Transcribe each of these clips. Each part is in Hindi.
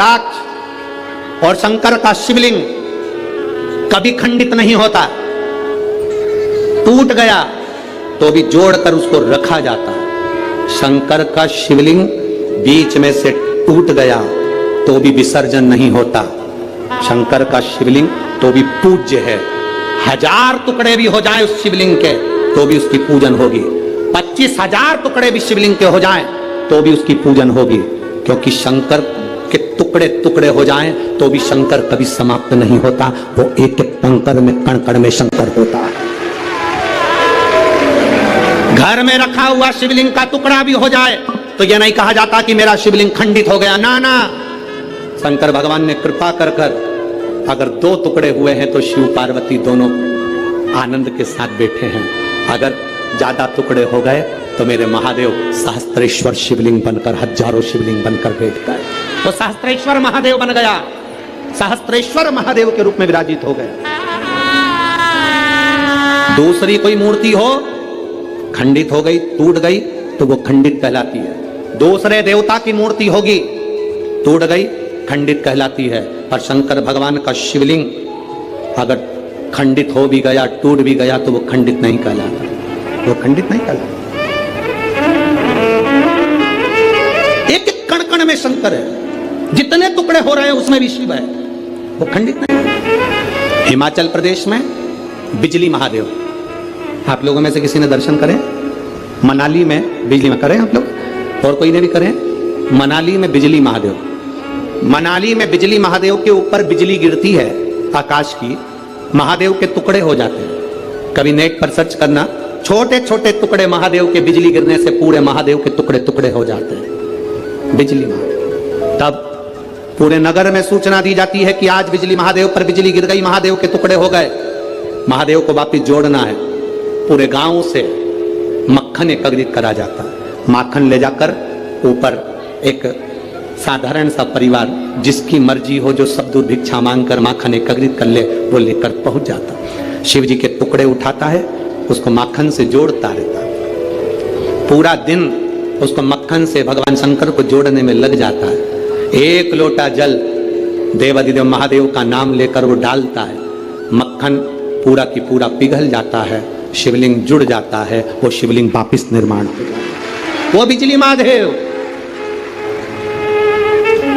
रुद्राक्ष और शंकर का शिवलिंग कभी खंडित नहीं होता। टूट गया तो भी जोड़कर उसको रखा जाता है। शंकर का शिवलिंग बीच में से टूट गया तो भी विसर्जन नहीं होता। शंकर का शिवलिंग तो भी पूज्य है। 1000 टुकड़े भी हो जाए उस शिवलिंग के तो भी उसकी पूजन होगी। 25,000 टुकड़े भी शिवलिंग के हो जाएं तो भी उसकी पूजन होगी, क्योंकि शंकर के टुकड़े टुकड़े हो जाएं तो भी शंकर कभी समाप्त नहीं होता। वो एक एक कंकर में कण कण में शंकर होता है। घर में रखा हुआ शिवलिंग का टुकड़ा भी हो जाए तो यह नहीं कहा जाता कि मेरा शिवलिंग खंडित हो गया। ना ना, शंकर भगवान ने कृपा कर अगर 2 टुकड़े हुए हैं तो शिव पार्वती दोनों आनंद के साथ बैठे हैं। अगर ज्यादा टुकड़े हो गए तो मेरे महादेव सहस्त्रेश्वर शिवलिंग बनकर, हजारों शिवलिंग बनकर बैठ गए। वो सहस्त्रेश्वर महादेव बन गया, सहस्त्रेश्वर महादेव के रूप में विराजित हो गए। दूसरी कोई मूर्ति हो खंडित हो गई, टूट गई तो वो खंडित कहलाती है। दूसरे देवता की मूर्ति होगी, टूट गई, खंडित कहलाती है। पर शंकर भगवान का शिवलिंग अगर खंडित हो भी गया, टूट भी गया तो वो खंडित नहीं कहलाता। वो खंडित नहीं कहलाता। एक एक कण कण में शंकर है। जितने टुकड़े हो रहे हैं उसमें भी शिव है। वो खंडित नहीं। हिमाचल प्रदेश में बिजली महादेव, आप लोगों में से किसी ने दर्शन करें? मनाली में बिजली में करें आप लोग, और कोई ने भी करें? मनाली में बिजली महादेव, मनाली में बिजली महादेव के ऊपर बिजली गिरती है आकाश की, महादेव के टुकड़े हो जाते हैं। कभी नेट पर सर्च करना, छोटे छोटे टुकड़े महादेव के बिजली गिरने से पूरे महादेव के टुकड़े टुकड़े हो जाते हैं। बिजली महादेव। तब पूरे नगर में सूचना दी जाती है कि आज बिजली महादेव पर बिजली गिर गई, महादेव के टुकड़े हो गए। महादेव को वापिस जोड़ना है। पूरे गांव से मक्खन एकत्रित करा जाता है। माखन ले जाकर ऊपर एक साधारण सा परिवार जिसकी मर्जी हो, जो सब दूर भिक्षा मांगकर माखन एकत्रित कर ले, वो लेकर पहुंच जाता। शिव जी के टुकड़े उठाता है, उसको माखन से जोड़ता रहता है। पूरा दिन उसको मक्खन से भगवान शंकर को जोड़ने में लग जाता है। 1 लोटा जल देवाधिदेव महादेव का नाम लेकर वो डालता है। मक्खन पूरा की पूरा पिघल जाता है, शिवलिंग जुड़ जाता है। वो शिवलिंग वापिस निर्माण हो जाता है। वो बिजली महादेव।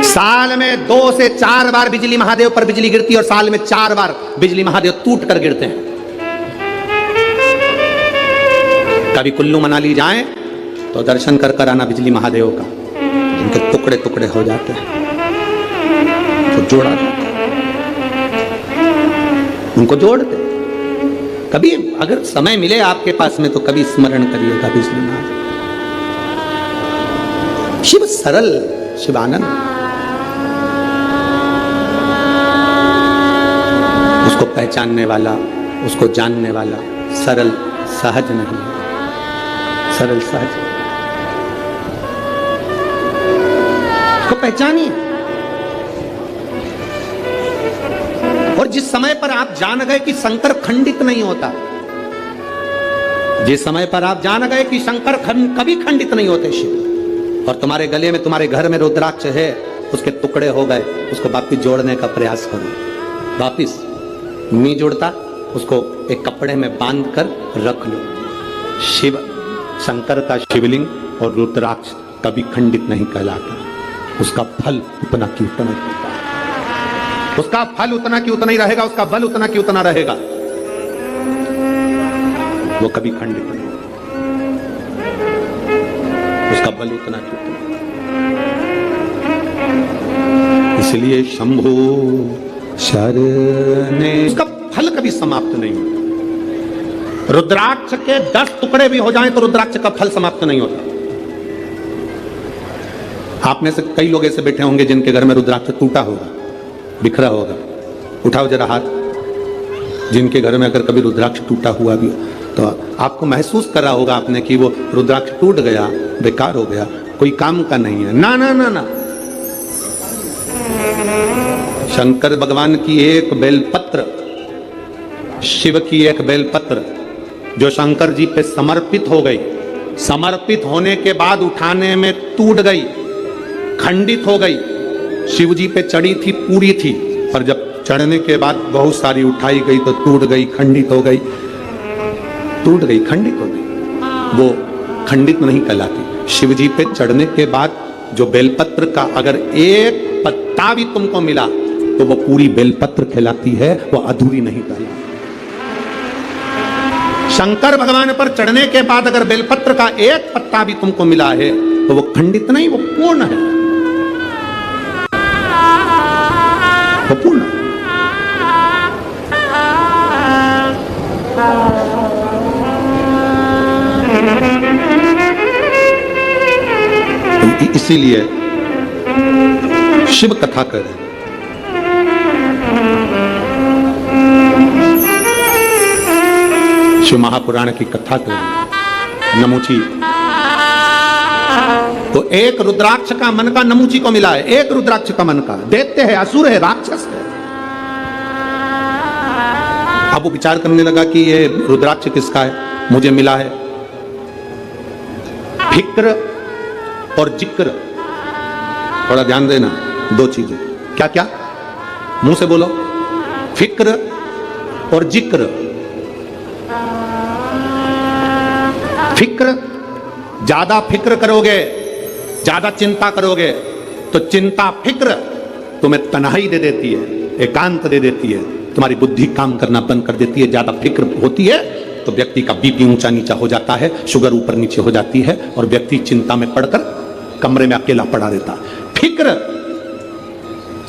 साल में 2 से 4 बार बिजली महादेव पर बिजली गिरती है और साल में 4 बार बिजली महादेव टूट कर गिरते हैं। कभी कुल्लू मनाली जाएं तो दर्शन कर आना बिजली महादेव का, जिनके टुकड़े टुकड़े हो जाते हैं तो जोड़ा जाता है, उनको जोड़ते। कभी अगर समय मिले आपके पास में तो कभी स्मरण करिएगा बिजली महादेव। शिव सरल, शिवानंद, उसको पहचानने वाला, उसको जानने वाला सरल सहज नहीं है। सरल सहज उसको पहचानिए। और जिस समय पर आप जान गए कि शंकर खंडित नहीं होता, जिस समय पर आप जान गए कि शंकर कभी खंडित नहीं होते शिव, और तुम्हारे गले में, तुम्हारे घर में रुद्राक्ष है, उसके टुकड़े हो गए, उसको वापिस जोड़ने का प्रयास करो। वापिस नहीं जुड़ता, उसको एक कपड़े में बांध कर रख लो। शिव, शंकर का शिवलिंग और रुद्राक्ष कभी खंडित नहीं कहलाता। उसका फल उतना की उतना ही होता है। उसका फल उतना की उतना ही रहेगा, उसका बल उतना की उतना रहेगा। वो कभी खंडित नहीं, उसका बल उतना की उतना। इसलिए शंभो शरणे, उसका फल कभी समाप्त नहीं होता। रुद्राक्ष के 10 टुकड़े भी हो जाएं तो रुद्राक्ष का फल समाप्त नहीं होता। आप में से कई लोग ऐसे बैठे होंगे जिनके घर में रुद्राक्ष टूटा होगा, बिखरा होगा। उठाओ जरा हाथ, जिनके घर में अगर कभी रुद्राक्ष टूटा हुआ भी हो तो आपको महसूस कर रहा होगा आपने कि वो रुद्राक्ष टूट गया, बेकार हो गया, कोई काम का नहीं है। ना ना ना ना, शंकर भगवान की एक बेलपत्र, शिव की एक बेलपत्र जो शंकर जी पे समर्पित हो गई, समर्पित होने के बाद उठाने में टूट गई, खंडित हो गई, शिव जी पे चढ़ी थी, पूरी थी, पर जब चढ़ने के बाद बहुत सारी उठाई गई तो टूट गई, खंडित हो गई, टूट गई, खंडित हो गई, वो खंडित नहीं कहलाती। शिव जी पे चढ़ने के बाद जो बेलपत्र का अगर एक पत्ता भी तुमको मिला तो वो पूरी बेलपत्र कहलाती है, वो अधूरी नहीं कहलाती। शंकर भगवान पर चढ़ने के बाद अगर बेलपत्र का एक पत्ता भी तुमको मिला है तो वो खंडित नहीं, वो पूर्ण है, वो पूर्ण है। इसीलिए शिव कथा कर रहे हैं। शिव महापुराण की कथा कर रहे हैं। नमूची तो एक रुद्राक्ष का मन का नमूची को मिला है, एक रुद्राक्ष का मन का, दैत्य है, असुर है, राक्षस है। अब वो विचार करने लगा कि ये रुद्राक्ष किसका है, मुझे मिला है। फिक्र और जिक्र, थोड़ा ध्यान देना, दो चीजें। क्या क्या? मुंह से बोलो। फिक्र और जिक्र। फिक्र, ज्यादा फिक्र करोगे, ज्यादा चिंता करोगे तो चिंता फिक्र तुम्हें तन्हाई दे देती है, एकांत दे देती है, तुम्हारी बुद्धि काम करना बंद कर देती है। ज्यादा फिक्र होती है तो व्यक्ति का बीपी ऊंचा नीचा हो जाता है, शुगर ऊपर नीचे हो जाती है और व्यक्ति चिंता में पड़कर कमरे में अकेला पड़ा रहता है। फिक्र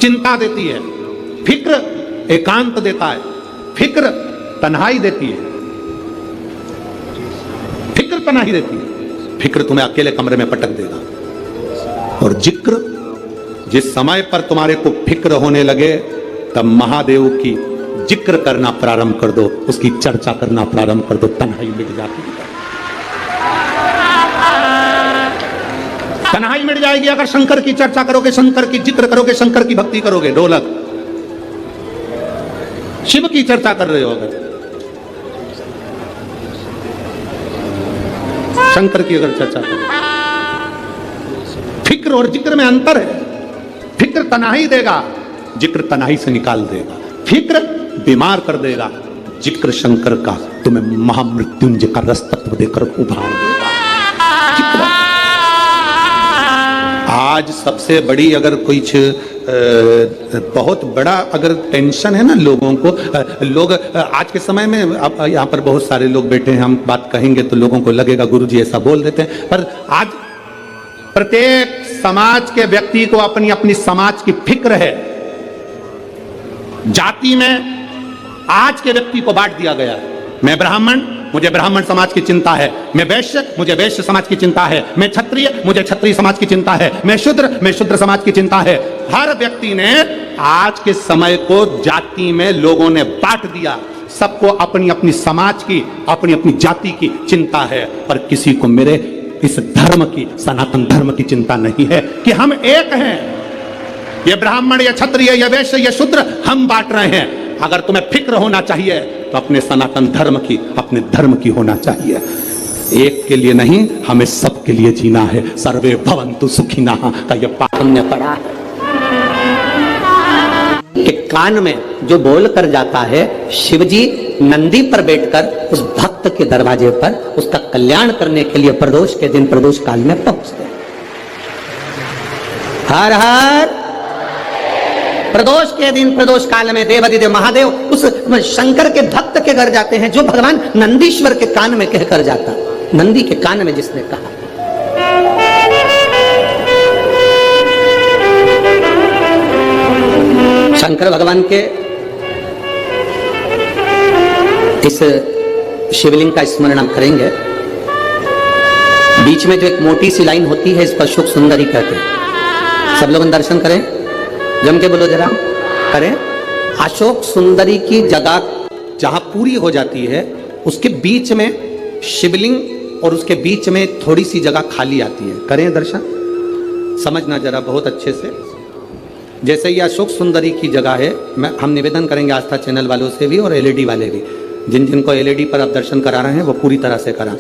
चिंता देती है, फिक्र एकांत देता है, फिक्र तन्हाई देती है, फिक्र तन्हाई देती है। फिक्र तुम्हें अकेले कमरे में पटक देगा। और जिक्र, जिस समय पर तुम्हारे को फिक्र होने लगे तब महादेव की जिक्र करना प्रारंभ कर दो, उसकी चर्चा करना प्रारंभ कर दो, तन्हाई मिट जाती है। तन्हाई मिट जाएगी अगर शंकर की चर्चा करोगे, शंकर की जिक्र करोगे, शंकर की भक्ति करोगे। ढोलक, शिव की चर्चा कर रहे हो, अगर शंकर की अगर चर्चा करो। फिक्र और जिक्र में अंतर है। फिक्र तन्हाई देगा, जिक्र तन्हाई से निकाल देगा। फिक्र बीमार कर देगा, जिक्र शंकर का तुम्हें महामृत्युंजय का रस तत्व देकर उभार देगा। जिक्र आज सबसे बड़ी अगर कुछ बहुत बड़ा अगर टेंशन है ना लोगों को, लोग आज के समय में, अब यहाँ पर बहुत सारे लोग बैठे हैं, हम बात कहेंगे तो लोगों को लगेगा गुरुजी ऐसा बोल देते हैं, पर आज प्रत्येक समाज के व्यक्ति को अपनी अपनी समाज की फिक्र है। जाति में आज के व्यक्ति को बांट दिया गया है। मैं ब्राह्मण, मुझे ब्राह्मण समाज की चिंता है। मैं वैश्य, मुझे वैश्य समाज की चिंता है। मैं क्षत्रिय, मुझे क्षत्रिय समाज की चिंता है। मैं शूद्र समाज की चिंता है। हर व्यक्ति ने आज के समय को जाति में लोगों ने बांट दिया। सबको अपनी अपनी समाज की, अपनी अपनी जाति की चिंता है, पर किसी को मेरे इस धर्म की, सनातन धर्म की चिंता नहीं है कि हम एक हैं। ये ब्राह्मण या क्षत्रिय या वैश्य या शूद्र हम बांट रहे हैं। अगर तुम्हें फिक्र होना चाहिए तो अपने सनातन धर्म की, अपने धर्म की होना चाहिए। एक के लिए नहीं, हमें सबके लिए जीना है। सर्वे भवन्तु सुखिनः का ये पाठ हमने पढ़ा है कि कान में जो बोल कर जाता है, शिवजी नंदी पर बैठकर उस भक्त के दरवाजे पर उसका कल्याण करने के लिए प्रदोष के दिन, प्रदोष काल में पहुंचते हैं। हर हर प्रदोष के दिन, प्रदोष काल में देवाधिदेव महादेव उस शंकर के भक्त के घर जाते हैं, जो भगवान नंदीश्वर के कान में कहकर जाता। नंदी के कान में जिसने कहा, शंकर भगवान के इस शिवलिंग का स्मरण हम करेंगे। बीच में जो एक मोटी सी लाइन होती है, इस पर अशोक सुंदरी कहते हैं। सब लोग दर्शन करें, जम के बोलो जरा, करें। अशोक सुंदरी की जगह जहां पूरी हो जाती है, उसके बीच में शिवलिंग और उसके बीच में थोड़ी सी जगह खाली आती है। करें दर्शन, समझना जरा बहुत अच्छे से। जैसे ये अशोक सुंदरी की जगह है, हम निवेदन करेंगे आस्था चैनल वालों से भी और एलईडी वाले भी, जिन जिनको एलईडी पर आप दर्शन करा रहे हैं वो पूरी तरह से करा।